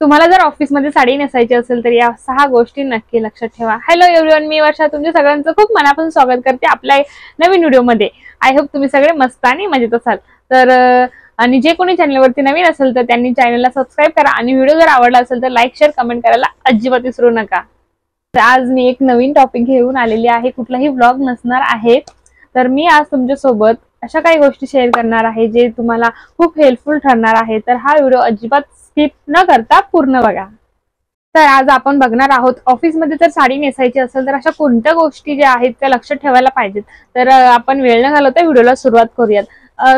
तुम्हाला जर ऑफिस मध्ये साडी नेसायची असेल तर या 6 गोष्टी नक्की लक्षात ठेवा। हॅलो एव्हरीवन, मी वर्षा तुमच्या सगळ्यांचं खूप मनापासून स्वागत करते आपल्या नवीन व्हिडिओ मध्ये। आय होप तुम्ही सगळे मस्त आणि मजेत असाल। तर आणि जे कोणी चॅनलवरती नवीन असेल तर त्यांनी चॅनलला सबस्क्राइब करा आणि व्हिडिओ जर आवडला असेल तर लाईक शेअर कमेंट करायला अजिबात विसरू नका। तर आज मी एक नवीन टॉपिक घेऊन आलेली आहे, कुठलाही व्लॉग नसणार आहे। तर मी आज तुमच्या सोबत अशा काही गोष्टी शेअर करणार आहे जे तुम्हाला खूप हेल्पफुल ठरणार आहे। तर हा व्हिडिओ अजिबात स्किप न करता पूर्ण बघा। तर आज आपण बघणार आहोत ऑफिस मध्ये जर साडी नेसायची असेल तर अशा कोणत्या गोष्टी ज्या आहेत त्या लक्षात ठेवायला पाहिजेत। तर आपण वेळ न घालवता व्हिडिओला सुरुवात करूयात।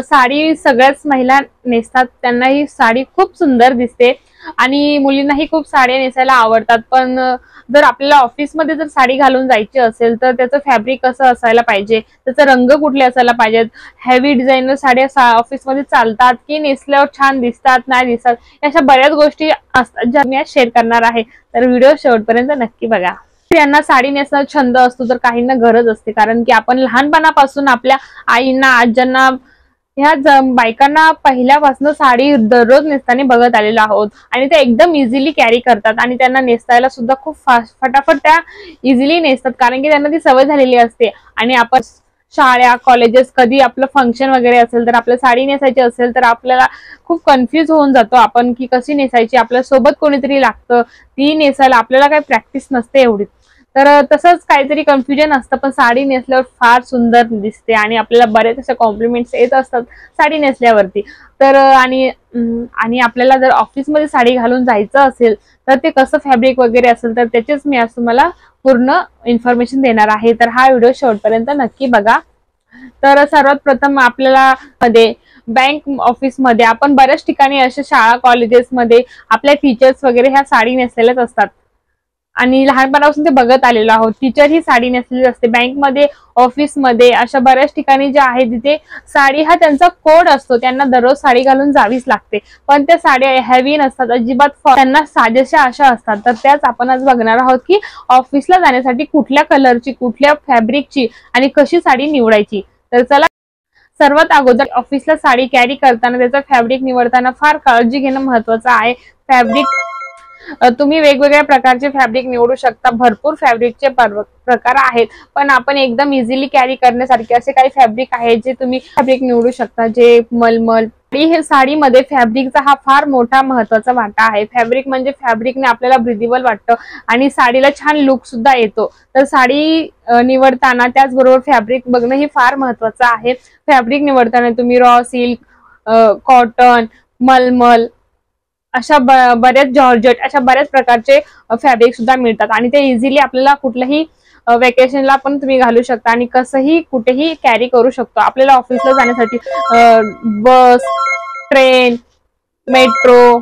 साडी सगळ्याच महिला नेसतात, त्यांना ही साडी खूप सुंदर दिसते आणि मुलींनाही खूप साड्या नेसायला आवडतात। पण जर आपल्याला ऑफिस मध्ये जर साडी घालून जायची असेल तर त्याचं फॅब्रिक कसं असायला पाहिजे, त्याचा रंग कुठले असायला पाहिजेत, हेवी डिझायनर साड्या ऑफिस मध्ये चालतात की नेसल्यावर छान दिसतात नाही दिसतात, अशा बऱ्याच गोष्टी असतात ज्या मी आज शेअर करणार आहे। तर व्हिडिओ शेवटपर्यंत नक्की बघा। यांना साडी नेसण्याचा छंद असतो तर काहींना गरज असते, कारण की आपण लहानपणापासून आपल्या आईंना आज्यांना ह्या बायकांना पहिल्यापासून साडी दररोज नेसताना बघत आलेलो आहोत आणि ते एकदम इझिली कॅरी करतात आणि त्यांना नेसायला सुद्धा खूप फटाफट त्या इझिली नेसतात, कारण की त्यांना ती सवय झालेली असते। आणि आपण शाळा कॉलेजेस कधी आपलं फंक्शन वगैरे असेल तर आपल्याला साडी नेसायची असेल तर आपल्याला खूप कन्फ्यूज होऊन जातो आपण की कशी नेसायची, आपल्या सोबत कोणीतरी लागतं ती नेसायला, आपल्याला काही प्रॅक्टिस नसते एवढी। तर तसंच काहीतरी कन्फ्युजन असतं, पण साडी नेसल्यावर फार सुंदर दिसते आणि आपल्याला बरेच असे कॉम्प्लिमेंट्स येत असतात साडी नेसल्यावरती। तर आणि आपल्याला जर ऑफिस मध्ये साडी घालून जायचं असेल तर ते कसं फॅब्रिक वगैरे असेल तर त्याचेच मी आज तुम्हाला पूर्ण इन्फॉर्मेशन देणार आहे। तर हा व्हिडिओ शेवटपर्यंत नक्की बघा। तर सर्वात प्रथम आपल्याला बँक ऑफिस मध्ये आपण बऱ्याच ठिकाणी अशा शाळा कॉलेजेस मध्ये आपल्या टीचर्स वगैरे ह्या साडी नेसलेल्याच असतात आणि लहानपणापासून ते बघत आलेलो आहोत। टीचर ही साडी नेसलेली असते। बँक मध्ये ऑफिस मध्ये अशा बऱ्याच ठिकाणी जे आहे तिथे साडी हा त्यांचा कोड असतो, त्यांना दररोज साडी घालून जावीच लागते। पण त्या साड्या हेवी नसतात अजिबात, त्यांना साजेशा अशा असतात। तर त्याच आपण आज बघणार आहोत की ऑफिसला जाण्यासाठी कुठल्या कलरची कुठल्या फॅब्रिकची आणि कशी साडी निवडायची। तर चला, सर्वात अगोदर ऑफिसला साडी कॅरी करताना त्याचं फॅब्रिक निवडताना फार काळजी घेणं महत्वाचं आहे। फॅब्रिक तुम्ही वेगवेगळ्या प्रकारचे फॅब्रिक निवडू शकता, भरपूर फॅब्रिकचे प्रकार आहेत, पण आपण एकदम इझिली कॅरी करण्यासारखे असे काही फॅब्रिक आहेत जे तुम्ही फॅब्रिक निवडू शकता, जे मलमल। हे साडीमध्ये फॅब्रिकचा हा फार मोठा महत्वाचा वाटा आहे। फॅब्रिक म्हणजे फॅब्रिकने आपल्याला ब्रिदेबल वाटतं आणि साडीला छान लुक सुद्धा येतो। तर साडी निवडताना त्याचबरोबर फॅब्रिक बघणं हे फार महत्वाचं आहे। फॅब्रिक निवडताना तुम्ही रॉ सिल्क, कॉटन, मलमल अशा बऱ्याच जॉर्जेट अशा बऱ्याच प्रकारचे फॅब्रिक सुद्धा मिळतात आणि ते इझिली आपल्याला कुठल्याही वेकेशनला पण तुम्ही घालू शकता आणि कसंही कुठेही कॅरी करू शकतो। आपल्याला ऑफिसला जाण्यासाठी बस, ट्रेन, मेट्रो,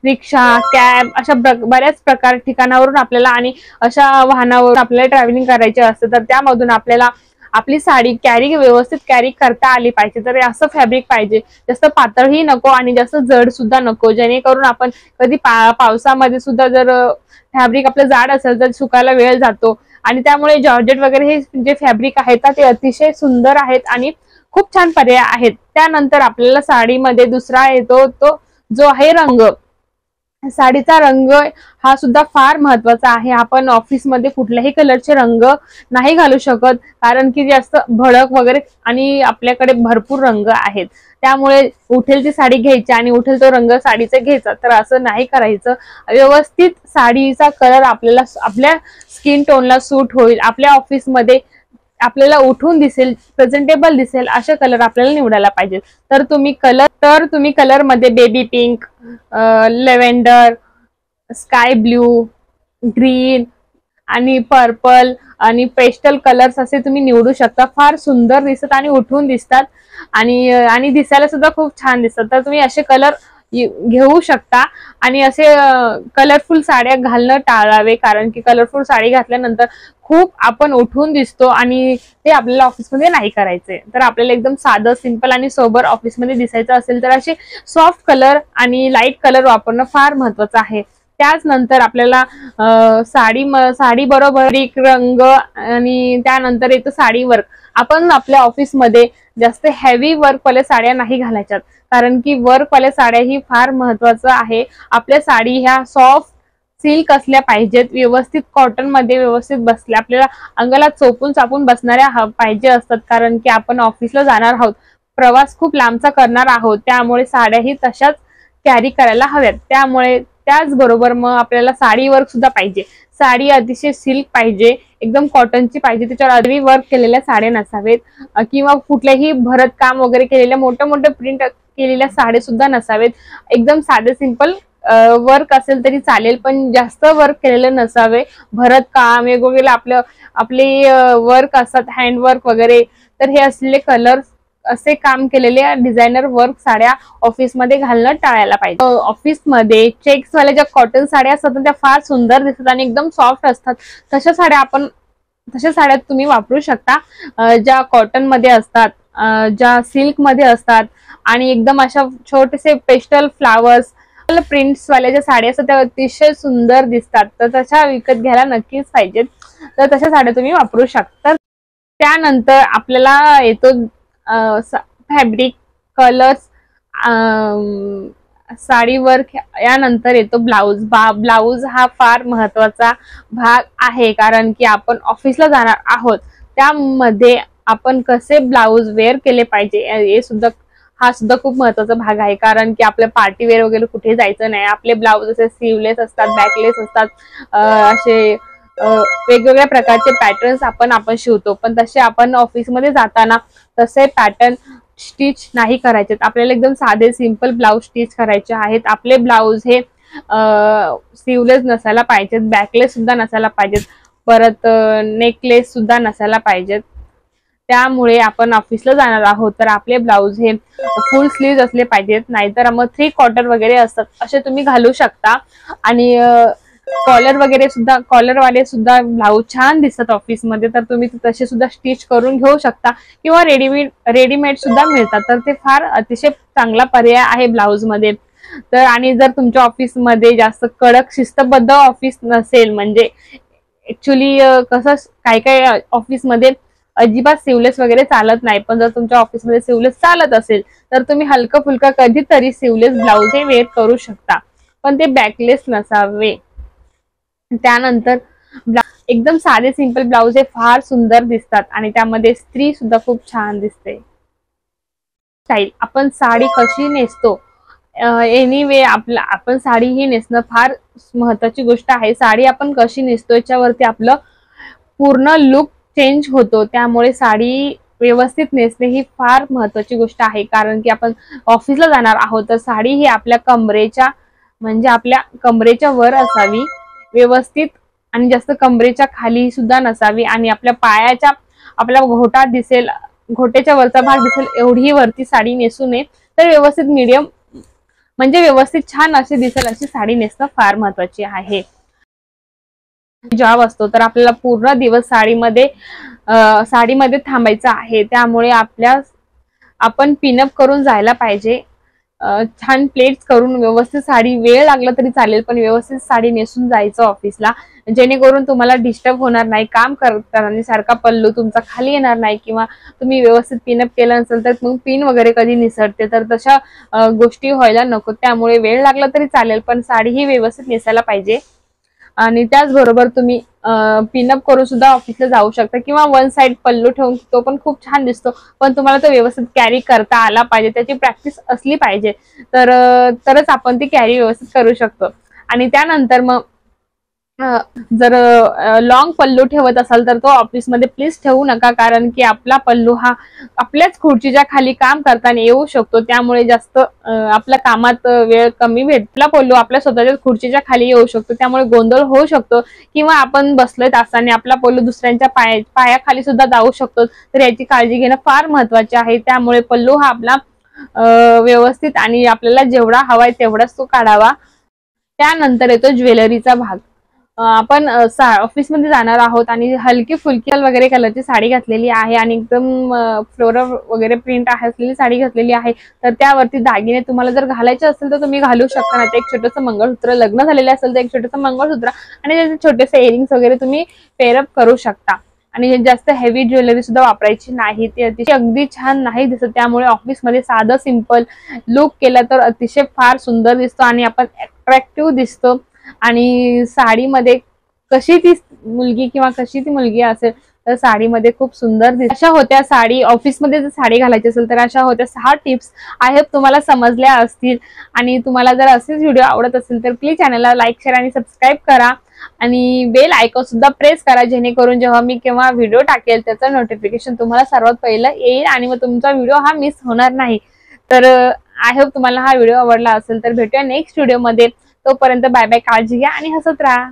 रिक्षा, कॅब अशा बऱ्याच प्रकार ठिकाणावरून आपल्याला आणि अशा वाहनावरून आपल्याला ट्रॅव्हलिंग करायचे असते, तर त्यामधून आपल्याला आपली साडी व्यवस्थित कॅरी करता आली पाहिजे। तर असं फॅब्रिक पाहिजे, जास्त पातळही नको आणि जास्त जड सुद्धा नको, जेणेकरून आपण कधी पावसामध्ये सुद्धा जर फॅब्रिक आपलं जाड असेल तर सुकायला वेळ जातो आणि त्यामुळे जॉर्जेट वगैरे हे जे फॅब्रिक आहेत ते अतिशय सुंदर आहेत आणि खूप छान पर्याय आहेत। त्यानंतर आपल्याला साडीमध्ये दुसरा येतो तो जो आहे रंग। साडीचा रंग हा सुद्धा फार महत्वाचा आहे। आपण ऑफिसमध्ये कुठल्याही कलरचे रंग नाही घालू शकत, कारण की जास्त भडक वगैरे आणि आपल्याकडे भरपूर रंग आहेत, त्यामुळे उठेल ती साडी घ्यायची आणि उठेल तो रंग साडीचा घ्यायचा, तर असं नाही करायचं। व्यवस्थित साडीचा कलर आपल्याला आपल्या स्किन टोनला सूट होईल, आपल्या ऑफिसमध्ये आपल्याला उठून दिसेल, प्रेझेंटेबल दिसेल असे कलर आपल्याला निवडायला पाहिजे। तर तुम्ही कलर मध्ये baby pink, lavender, sky blue, green आणि पर्पल आणि पेस्टल कलर्स असे तुम्ही निवडू शकता। फार सुंदर दिसतात आणि उठून दिसतात आणि दिसायला सुद्धा खूप छान दिसतात। तर तुम्ही असे कलर घेऊ शकता आणि असे कलरफुल साड्या घालणं टाळावे, कारण की कलरफुल साडी घातल्यानंतर खूप आपण उठून दिसतो आणि ते आपल्याला ऑफिसमध्ये नाही करायचे। तर आपल्याला एकदम साधं सिंपल आणि सोबर ऑफिसमध्ये दिसायचं असेल तर असे सॉफ्ट कलर आणि लाईट कलर वापरणं फार महत्वाचं आहे। त्यानंतर आपल्याला साडी बरोबर एक रंग आणि त्यानंतर येतो साडी वर्क। आपण आपल्या ऑफिसमध्ये जास्त हेवी वर्कवाल्या साड्या नाही घालायच्यात, कारण की वर्कवाल्या साड्या ही फार महत्वाचं आहे. आपल्या साडी ह्या सॉफ्ट सिल्क असल्या पाहिजेत, व्यवस्थित कॉटन मध्ये व्यवस्थित बसल्या, आपल्याला अंगाला चोपून चापून बसणाऱ्या पाहिजे असतात, कारण की आपण ऑफिसला जाणार आहोत, प्रवास खूप लांबचा करणार आहोत, त्यामुळे साड्याही तशाच कॅरी करायला हव्यात. त्यामुळे त्याचबरोबर मग आपल्याला साडी वर्क सुद्धा पाहिजे. साडी अतिशय सिल्क पाहिजे, एकदम कॉटनची पाहिजे, त्याच्यावर हेवी वर्क केलेल्या साड्या नसावेत किंवा कुठल्याही भरत काम वगैरे केलेल्या मोठे मोठे प्रिंट केलेल्या साड्या सुद्धा नसावेत. एकदम साधे सिंपल वर्क असेल तरी चालेल, पण जास्त वर्क केलेलं नसावे. भरत काम वेगवेगळे आपले वर्क असतात, हँडवर्क वगैरे, तर हे असलेले कलर असे काम केलेले डिझायनर वर्क साड्या ऑफिसमध्ये घालणं टाळायला पाहिजे. ऑफिसमध्ये चेक्सवाल्या ज्या कॉटन साड्या असतात त्या फार सुंदर दिसतात आणि एकदम सॉफ्ट असतात. तशा साड्या तुम्ही वापरू शकता, ज्या कॉटन मध्ये असतात, ज्या सिल्क मध्ये असतात आणि एकदम अशा छोटेसे पेस्टल फ्लावर्स प्रिंट्स वाल्या ज्या साड्या असतात त्या अतिशय सुंदर दिसतात. तर तशा विकत घ्यायला नक्कीच पाहिजेत. तर तशा साड्या तुम्ही वापरू शकता. त्यानंतर आपल्याला येतो फॅब्रिक, कलर्स, साडी वर्क, यानंतर येतो ब्लाउज. ब्लाउज हा फार महत्वाचा भाग आहे, कारण की आपण ऑफिसला जाणार आहोत, त्यामध्ये आपण कसे ब्लाउज वेअर केले पाहिजे हा सुद्धा खूप महत्वाचा भाग आहे. कारण की आपल्या पार्टी वेअर वगैरे कुठे जायचं नाही, आपले ब्लाउज असे स्लीवलेस असतात, बॅकलेस असतात, असे वेगवेगळ्या प्रकारचे पॅटर्न्स आपण शिवतो, पण तसे आपण ऑफिसमध्ये जाताना तसे पॅटर्न स्टिच नाही करायचे. आपल्याला एकदम साधे सिंपल ब्लाउज स्टिच करायचे आहेत. आपले ब्लाउज हे स्लीवलेस नसायला पाहिजेत, बॅकलेस सुद्धा नसायला पाहिजेत, परत नेकलेस सुद्धा नसायला पाहिजेत. त्यामुळे आपण ऑफिसला जाणार आहोत तर आपले ब्लाउज हे फुल स्लीव्ह असले पाहिजेत, नाहीतर मग 3/4 वगैरे असतात असे तुम्ही घालू शकता. आणि कॉलर वाले सुद्धा ब्लाउज छान दिसतात ऑफिसमध्ये, तर तुम्ही तसे सुद्धा स्टिच करून घेऊ शकता किंवा रेडीमेड सुद्धा मिळतात, तर ते फार अतिशय चांगला पर्याय आहे ब्लाउज मध्ये. तर आणि जर तुमच्या ऑफिसमध्ये जास्त कडक शिस्तबद्ध ऑफिस नसेल, म्हणजे ऍक्च्युली कसं काय ऑफिसमध्ये अजिबात सिवलेस वगैरे चालत नाही, पण जर तुमच्या ऑफिसमध्ये सिवलेस चालत असेल तर तुम्ही हलका फुलका कधीतरी सिवलेस ब्लाउज हे वेअर करू शकता, पण ते बॅकलेस नसावे. त्यानंतर एकदम साधे सिंपल ब्लाउज हे फार सुंदर दिसतात आणि त्यामध्ये स्त्री सुद्धा खूप छान दिसते. स्टाईल, आपण साडी कशी नेसतो, एनिवे आपण साडी ही नेसणं फार महत्वाची गोष्ट आहे. साडी आपण कशी नेसतो याच्यावरती आपलं पूर्ण लुक चेंज होतो, त्यामुळे साडी व्यवस्थित नेसणे ही फार महत्वाची गोष्ट आहे. कारण की आपण ऑफिसला जाणार आहोत तर साडी ही आपल्या कमरेच्या वर असावी व्यवस्थित, आणि जास्त कमरेच्या खाली सुद्धा नसावी, आणि आपल्या घोट्याच्या वरचा भाग दिसेल एवढी वरती साडी नेसू नये. तर व्यवस्थित मीडियम म्हणजे व्यवस्थित छान अशी दिसेल अशी साडी नेसणं फार महत्वाची आहे. जॉब असतो तर आपल्याला पूर्ण दिवस साडीमध्ये थांबायचं आहे, त्यामुळे आपण पिनअप करून जायला पाहिजे. छान प्लेट्स करून व्यवस्थित साडी, वेळ लागला तरी चालेल पण व्यवस्थित साडी नेसून जायचं ऑफिसला, जेणेकरून तुम्हाला डिस्टर्ब होणार नाही. काम करताना सारखा पल्लू तुमचा खाली येणार नाही, किंवा तुम्ही व्यवस्थित पिनअप केलं नसेल तर मग पिन वगैरे कधी निसरते, तर तशा गोष्टी व्हायला नको. त्यामुळे वेळ लागला तरी चालेल पण साडी ही व्यवस्थित नेसायला पाहिजे. आणि त्याचबरोबर तुम्ही पिनअप करून सुद्धा ऑफिसला जाऊ शकता, किंवा वन साइड पल्लू ठेवून, तो पण खूप छान दिसतो, पण तुम्हाला तो व्यवस्थित कॅरी करता आला पाहिजे, त्याची प्रॅक्टिस असली पाहिजे, तरच आपण ती कॅरी व्यवस्थित करू शकतो. आणि त्यानंतर मग जर लॉंग पल्लू ठेवत असाल तर तो ऑफिसमध्ये प्लीज ठेवू नका, कारण की आपला पल्लू हा आपल्याच खुर्चीच्या खाली काम करताना येऊ शकतो, त्यामुळे जास्त आपल्या कामात वेळ कमी भेटला पल्लू आपल्या स्वतःच्या खुर्चीच्या खाली येऊ शकतो, त्यामुळे गोंधळ होऊ शकतो, किंवा आपण बसलोय तासाने आपला पल्लू दुसऱ्यांच्या पायाखाली सुद्धा जाऊ शकतो. तर याची काळजी घेणं फार महत्वाचे आहे. त्यामुळे पल्लू हा आपला व्यवस्थित आणि आपल्याला जेवढा हवाय तेवढाच तो काढावा. त्यानंतर येतो ज्वेलरीचा भाग. आपण ऑफिसमध्ये जाणार आहोत आणि हलकी फुलकी वगैरे कलरची साडी घातलेली आहे आणि एकदम फ्लोरल वगैरे प्रिंट असलेली साडी घातलेली आहे, तर त्यावरती दागिने तुम्हाला जर घालायचे असेल तर तुम्ही घालू शकता. नाही तर एक छोटंसं मंगळसूत्र, लग्न झालेलं असेल तर एक छोटंसं मंगळसूत्र आणि त्याचे छोटेसे इयरिंग्स वगैरे तुम्ही पेअरअप करू शकता. आणि जास्त हेवी ज्वेलरी सुद्धा वापरायची नाही, ती अतिशय अगदी छान नाही दिसत. त्यामुळे ऑफिसमध्ये साधं सिंपल लुक केला तर अतिशय फार सुंदर दिसतो आणि आपण अट्रॅक्टिव्ह दिसतो. आणि साडीमध्ये कशी ती मुलगी किंवा कशी ती मुलगी असेल तर साडीमध्ये खूप सुंदर दिसते. अशा होत्या साडी, ऑफिसमध्ये जर साडी घालायची असेल तर अशा होत्या 6 टिप्स. आय होप तुम्हाला समजल्या असतील. आणि तुम्हाला जर असेच व्हिडिओ आवडत असेल तर प्लीज चॅनलला लाईक, शेअर आणि सबस्क्राईब करा आणि बेल आयकॉन सुद्धा प्रेस करा, जेणेकरून जेव्हा मी केव्हा व्हिडिओ टाकेल त्याचं नोटिफिकेशन तुम्हाला सर्वात पहिलं येईल आणि मग तुमचा व्हिडिओ हा मिस होणार नाही. तर आय होप तुम्हाला हा व्हिडिओ आवडला असेल. तर भेटूया नेक्स्ट व्हिडिओमध्ये. तोपर्यंत बाय बाय, काळजी घ्या आणि हसत राहा.